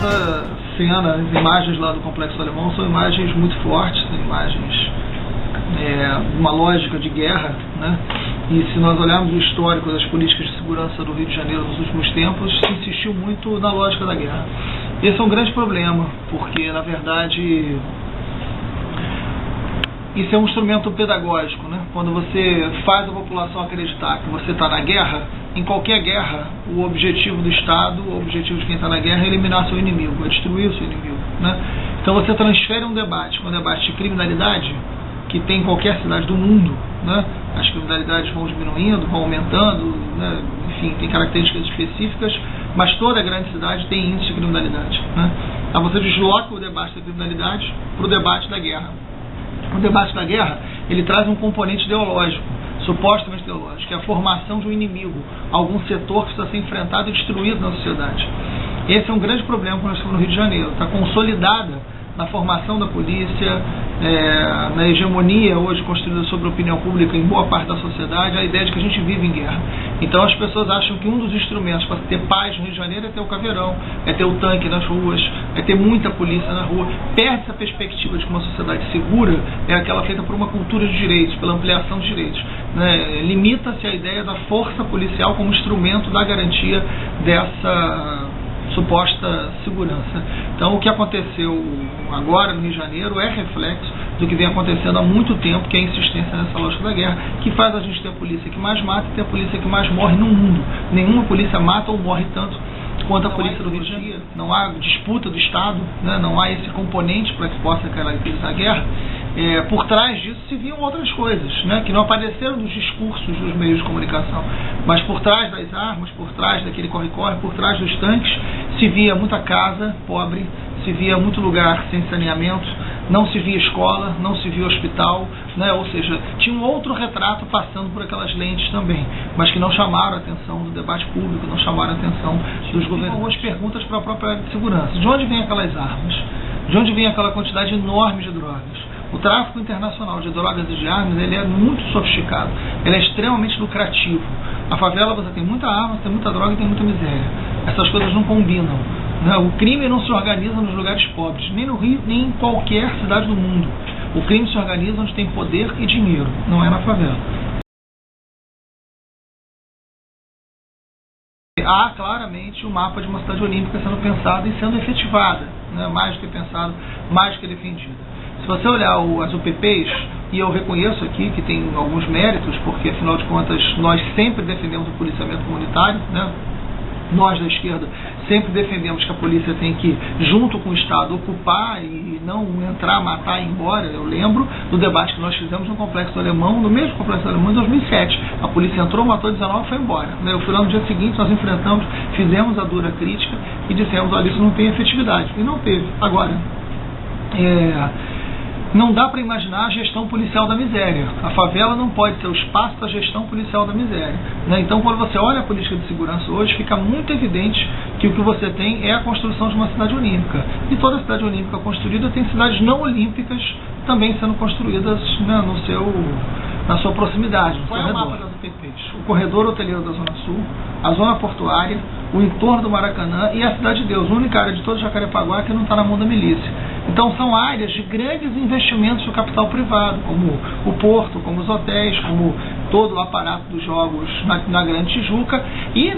essa cena, as imagens lá do Complexo Alemão são imagens muito fortes, são imagens uma lógica de guerra, né? E se nós olharmos o histórico das políticas de segurança do Rio de Janeiro nos últimos tempos, se insistiu muito na lógica da guerra. Esse é um grande problema, porque, na verdade, isso é um instrumento pedagógico, né? Quando você faz a população acreditar que você está na guerra, em qualquer guerra, o objetivo do Estado, o objetivo de quem está na guerra é eliminar seu inimigo, é destruir o seu inimigo, né? Então você transfere um debate de criminalidade, que tem em qualquer cidade do mundo, né? As criminalidades vão diminuindo, vão aumentando, né? Enfim, tem características específicas, mas toda grande cidade tem índice de criminalidade, né? Então você desloca o debate da criminalidade para o debate da guerra. O debate da guerra, ele traz um componente ideológico, supostamente ideológico, que é a formação de um inimigo, algum setor que precisa ser enfrentado e destruído na sociedade. Esse é um grande problema que nós temos no Rio de Janeiro. Está consolidada na formação da polícia, na hegemonia hoje construída sobre a opinião pública em boa parte da sociedade, a ideia de que a gente vive em guerra. Então as pessoas acham que um dos instrumentos para ter paz no Rio de Janeiro é ter o caveirão, é ter o tanque nas ruas, é ter muita polícia na rua. Perde essa perspectiva de que uma sociedade segura é aquela feita por uma cultura de direitos, pela ampliação de direitos, né? Limita-se a ideia da força policial como instrumento da garantia dessa suposta segurança. Então o que aconteceu agora no Rio de Janeiro é reflexo do que vem acontecendo há muito tempo, que é a insistência nessa lógica da guerra, que faz a gente ter a polícia que mais mata e ter a polícia que mais morre no mundo. Nenhuma polícia mata ou morre tanto quanto a polícia do Rio de Janeiro. Não há disputa do Estado, né? Não há esse componente para que possa caracterizar a guerra. Por trás disso se viam outras coisas, né, que não apareceram nos discursos dos meios de comunicação, mas por trás das armas, por trás daquele corre-corre, por trás dos tanques, se via muita casa pobre, se via muito lugar sem saneamento, não se via escola, não se via hospital, né? Ou seja, tinha um outro retrato passando por aquelas lentes também, mas que não chamaram a atenção do debate público, não chamaram a atenção dos governos. Algumas perguntas para a própria área de segurança. De onde vêm aquelas armas? De onde vem aquela quantidade enorme de drogas? O tráfico internacional de drogas e de armas, ele é muito sofisticado, ele é extremamente lucrativo. A favela você tem muita arma, você tem muita droga e tem muita miséria. Essas coisas não combinam, né? O crime não se organiza nos lugares pobres, nem no Rio, nem em qualquer cidade do mundo. O crime se organiza onde tem poder e dinheiro, não é na favela. Há claramente o mapa de uma cidade olímpica sendo pensada e sendo efetivada, né? Mais do que pensado, mais do que defendida. Se você olhar as UPPs, e eu reconheço aqui que tem alguns méritos, porque afinal de contas nós sempre defendemos o policiamento comunitário, né? Nós da esquerda sempre defendemos que a polícia tem que, junto com o Estado, ocupar e não entrar, matar e ir embora. Eu lembro do debate que nós fizemos no Complexo Alemão, no mesmo Complexo Alemão, em 2007. A polícia entrou, matou 19 e foi embora. Eu fui lá no dia seguinte, nós enfrentamos, fizemos a dura crítica e dissemos, olha, isso não tem efetividade. E não teve. Agora, não dá para imaginar a gestão policial da miséria. A favela não pode ser o espaço da gestão policial da miséria, né? Então, quando você olha a política de segurança hoje, fica muito evidente que o que você tem é a construção de uma cidade olímpica. E toda cidade olímpica construída tem cidades não olímpicas também sendo construídas, né, na sua proximidade, no seu redor. Qual é o mapa das UPPs? O corredor hoteleiro da Zona Sul, a zona portuária, o entorno do Maracanã e a Cidade de Deus, a única área de todo Jacarepaguá que não está na mão da milícia. Então são áreas de grandes investimentos do capital privado, como o porto, como os hotéis, como todo o aparato dos jogos na Grande Tijuca e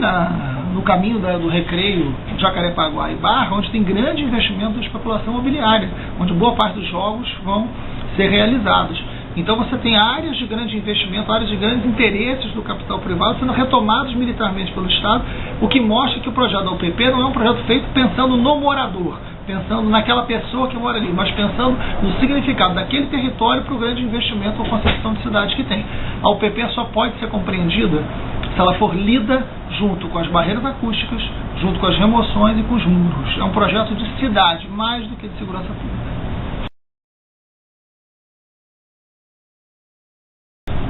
no caminho do Recreio, Jacarepaguá e Barra, onde tem grande investimento de especulação imobiliária, onde boa parte dos jogos vão ser realizados. Então você tem áreas de grande investimento, áreas de grandes interesses do capital privado sendo retomados militarmente pelo Estado, o que mostra que o projeto da UPP não é um projeto feito pensando no morador, pensando naquela pessoa que mora ali, mas pensando no significado daquele território para o grande investimento ou concepção de cidade que tem. A UPP só pode ser compreendida se ela for lida junto com as barreiras acústicas, junto com as remoções e com os muros. É um projeto de cidade, mais do que de segurança pública.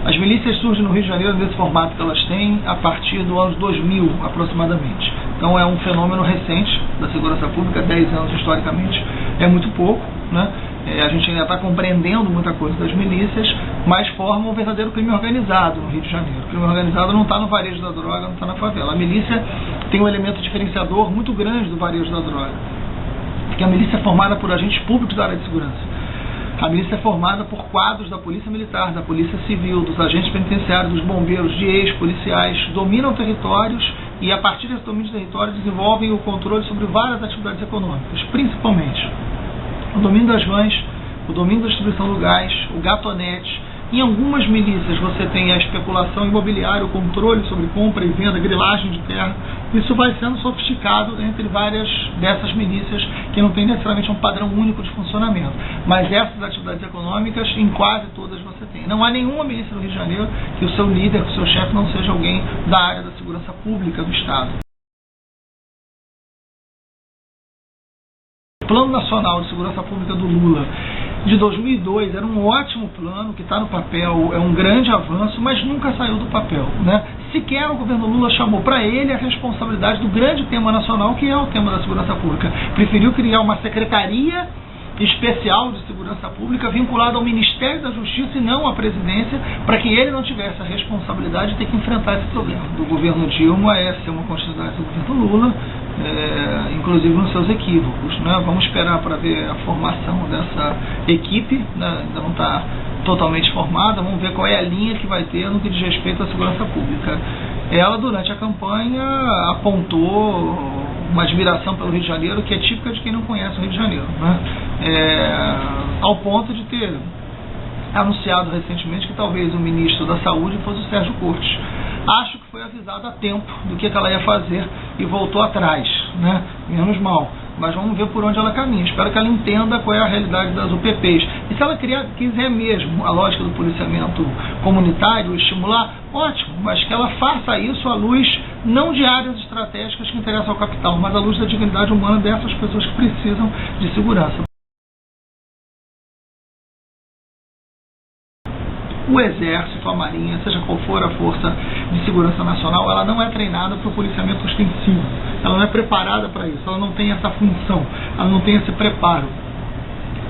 As milícias surgem no Rio de Janeiro nesse formato que elas têm a partir do ano 2000, aproximadamente. Então é um fenômeno recente da segurança pública, 10 anos historicamente, é muito pouco, né? A gente ainda está compreendendo muita coisa das milícias, mas forma um verdadeiro crime organizado no Rio de Janeiro. O crime organizado não está no varejo da droga, não está na favela. A milícia tem um elemento diferenciador muito grande do varejo da droga. que a milícia é formada por agentes públicos da área de segurança. A milícia é formada por quadros da Polícia Militar, da Polícia Civil, dos agentes penitenciários, dos bombeiros, de ex-policiais, dominam territórios e, a partir desse domínio de territórios, desenvolvem o controle sobre várias atividades econômicas, principalmente o domínio das vans, o domínio da distribuição do gás, o gatonete. Em algumas milícias você tem a especulação imobiliária, o controle sobre compra e venda, grilagem de terra. Isso vai sendo sofisticado entre várias dessas milícias que não tem necessariamente um padrão único de funcionamento. Mas essas atividades econômicas, em quase todas você tem. Não há nenhuma milícia no Rio de Janeiro que o seu líder, que o seu chefe não seja alguém da área da segurança pública do Estado. O Plano Nacional de Segurança Pública do Lula de 2002 era um ótimo plano, que está no papel, é um grande avanço, mas nunca saiu do papel, né? Sequer o governo Lula chamou para ele a responsabilidade do grande tema nacional, que é o tema da segurança pública. Preferiu criar uma secretaria especial de segurança pública vinculada ao Ministério da Justiça e não à presidência, para que ele não tivesse a responsabilidade de ter que enfrentar esse problema. Do governo Dilma é ser uma continuidade do governo Lula, inclusive nos seus equívocos, né? Vamos esperar para ver a formação dessa equipe, né? Ainda não está totalmente formada, vamos ver qual é a linha que vai ter no que diz respeito à segurança pública. Ela, durante a campanha, apontou uma admiração pelo Rio de Janeiro que é típica de quem não conhece o Rio de Janeiro, né? Ao ponto de ter anunciado recentemente que talvez o ministro da Saúde fosse o Sérgio Cortes. Acho que foi avisado a tempo do que ela ia fazer e voltou atrás, né? Menos mal. Mas vamos ver por onde ela caminha. Espero que ela entenda qual é a realidade das UPPs. E se ela quiser mesmo a lógica do policiamento comunitário, estimular, ótimo, mas que ela faça isso à luz não de áreas estratégicas que interessam ao capital, mas à luz da dignidade humana dessas pessoas que precisam de segurança. O Exército, a Marinha, seja qual for a Força de Segurança Nacional, ela não é treinada para o policiamento ostensivo. Ela não é preparada para isso, ela não tem essa função, ela não tem esse preparo.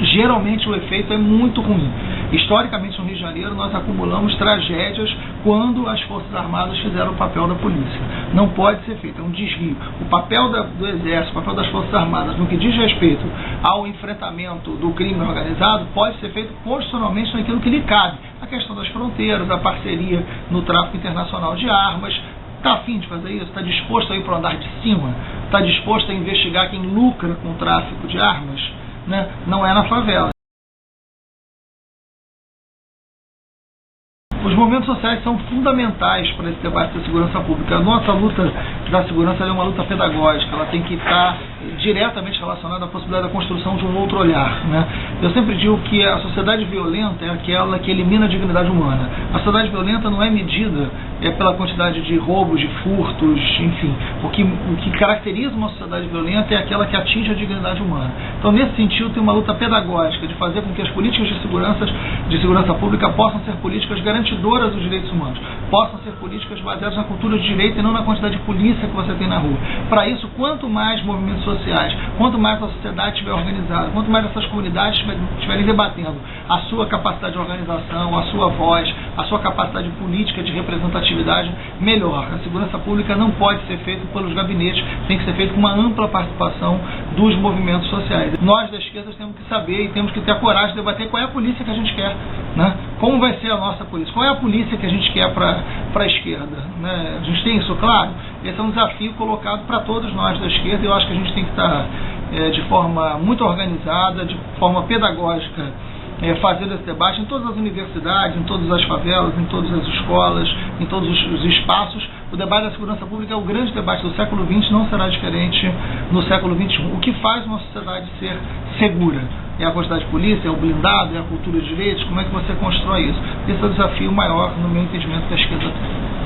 Geralmente o efeito é muito ruim. Historicamente no Rio de Janeiro nós acumulamos tragédias quando as Forças Armadas fizeram o papel da polícia. Não pode ser feito, é um desvio. O papel do Exército, o papel das Forças Armadas no que diz respeito ao enfrentamento do crime organizado pode ser feito constitucionalmente naquilo que lhe cabe. A questão das fronteiras, a parceria no tráfico internacional de armas. Está afim de fazer isso? Está disposto a ir para o andar de cima? Está disposto a investigar quem lucra com o tráfico de armas? Né? Não é na favela. Os movimentos sociais são fundamentais para esse debate da segurança pública. A nossa luta da segurança é uma luta pedagógica, ela tem que estar diretamente relacionada à possibilidade da construção de um outro olhar, né? Eu sempre digo que a sociedade violenta é aquela que elimina a dignidade humana. A sociedade violenta não é medida pela quantidade de roubos, de furtos, enfim. O que caracteriza uma sociedade violenta é aquela que atinge a dignidade humana. Então, nesse sentido, tem uma luta pedagógica de fazer com que as políticas de segurança pública possam ser políticas garantidoras dos direitos humanos, possam ser políticas baseadas na cultura de direito e não na quantidade de polícia que você tem na rua. Para isso, quanto mais movimentos sociais, quanto mais a sociedade estiver organizada, quanto mais essas comunidades estiverem debatendo a sua capacidade de organização, a sua voz, a sua capacidade política de representatividade, melhor. A segurança pública não pode ser feita pelos gabinetes, tem que ser feita com uma ampla participação dos movimentos sociais. Nós da esquerda temos que saber e temos que ter a coragem de debater qual é a polícia que a gente quer, né? Como vai ser a nossa polícia? Qual é a polícia que a gente quer para a esquerda, né? A gente tem isso claro? Esse é um desafio colocado para todos nós da esquerda e eu acho que a gente tem que estar de forma muito organizada, de forma pedagógica, fazendo esse debate em todas as universidades, em todas as favelas, em todas as escolas, em todos os espaços. O debate da segurança pública é o grande debate do século XX, não será diferente no século XXI. O que faz uma sociedade ser segura? É a quantidade de polícia, é o blindado, é a cultura de direitos? Como é que você constrói isso? Esse é o desafio maior, no meu entendimento, que a esquerda tem.